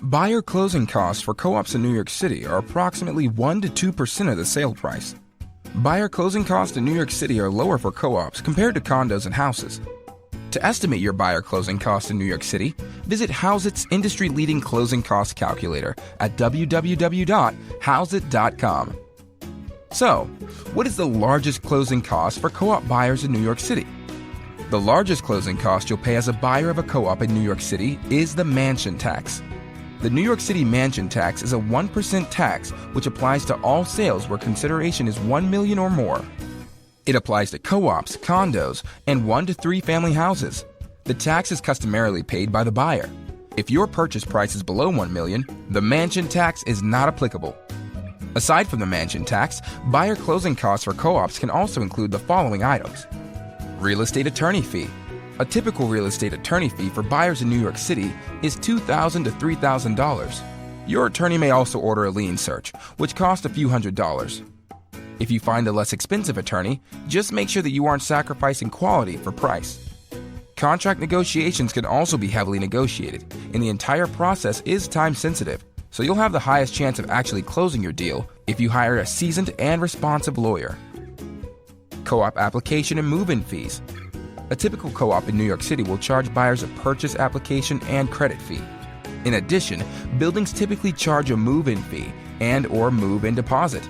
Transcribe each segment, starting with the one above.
Buyer closing costs for co-ops in New York City are approximately 1 to 2% of the sale price. Buyer closing costs in New York City are lower for co-ops compared to condos and houses. To estimate your buyer closing costs in New York City, visit Hauseit's industry-leading closing cost calculator at www.hauseit.com. So, what is the largest closing cost for co-op buyers in New York City? The largest closing cost you'll pay as a buyer of a co-op in New York City is the Mansion Tax. The New York City Mansion Tax is a 1% tax which applies to all sales where consideration is $1 million or more. It applies to co-ops, condos, and 1 to 3 family houses. The tax is customarily paid by the buyer. If your purchase price is below $1 million, the mansion tax is not applicable. Aside from the mansion tax, buyer closing costs for co-ops can also include the following items. Real estate attorney fee. A typical real estate attorney fee for buyers in New York City is $2,000 to $3,000. Your attorney may also order a lien search, which costs a few $100s. If you find a less expensive attorney, just make sure that you aren't sacrificing quality for price. Contract negotiations can also be heavily negotiated, and the entire process is time sensitive, so you'll have the highest chance of actually closing your deal if you hire a seasoned and responsive lawyer. Co-op application and move-in fees. A typical co-op in New York City will charge buyers a purchase application and credit fee. In addition, buildings typically charge a move-in fee and/or move-in deposit.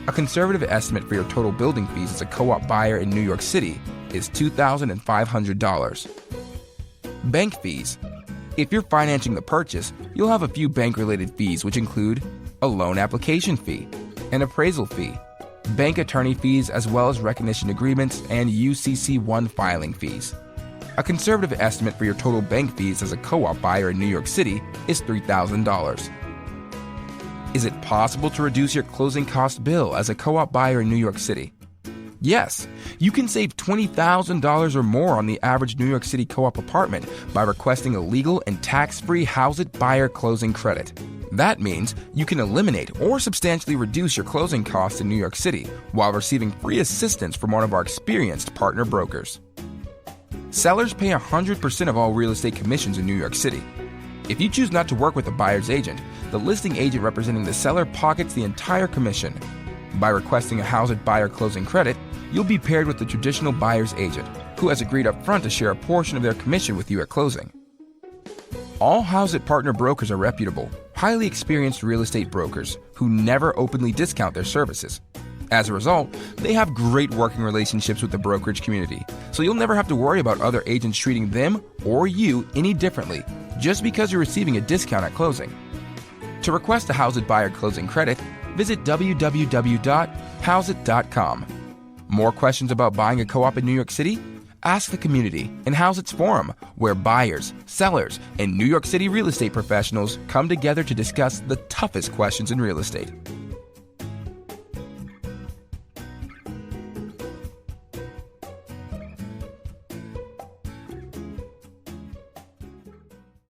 A conservative estimate for your total building fees as a co-op buyer in New York City is $2,500. Bank fees. If you're financing the purchase, you'll have a few bank-related fees which include a loan application fee, an appraisal fee, bank attorney fees, as well as recognition agreements and UCC-1 filing fees. A conservative estimate for your total bank fees as a co-op buyer in New York City is $3,000. Is it possible to reduce your closing cost bill as a co-op buyer in New York City? Yes, you can save $20,000 or more on the average New York City co-op apartment by requesting a legal and tax-free Hauseit buyer closing credit. That means you can eliminate or substantially reduce your closing costs in New York City while receiving free assistance from one of our experienced partner brokers. Sellers pay 100% of all real estate commissions in New York City. If you choose not to work with a buyer's agent, the listing agent representing the seller pockets the entire commission. By requesting a Hauseit buyer closing credit, you'll be paired with the traditional buyer's agent, who has agreed up front to share a portion of their commission with you at closing. All Hauseit partner brokers are reputable, highly experienced real estate brokers who never openly discount their services. As a result, they have great working relationships with the brokerage community, so you'll never have to worry about other agents treating them or you any differently just because you're receiving a discount at closing. To request a Hauseit buyer closing credit, visit www.hauseit.com. More questions about buying a co-op in New York City? Ask the community in Hauseit's forum, where buyers, sellers, and New York City real estate professionals come together to discuss the toughest questions in real estate.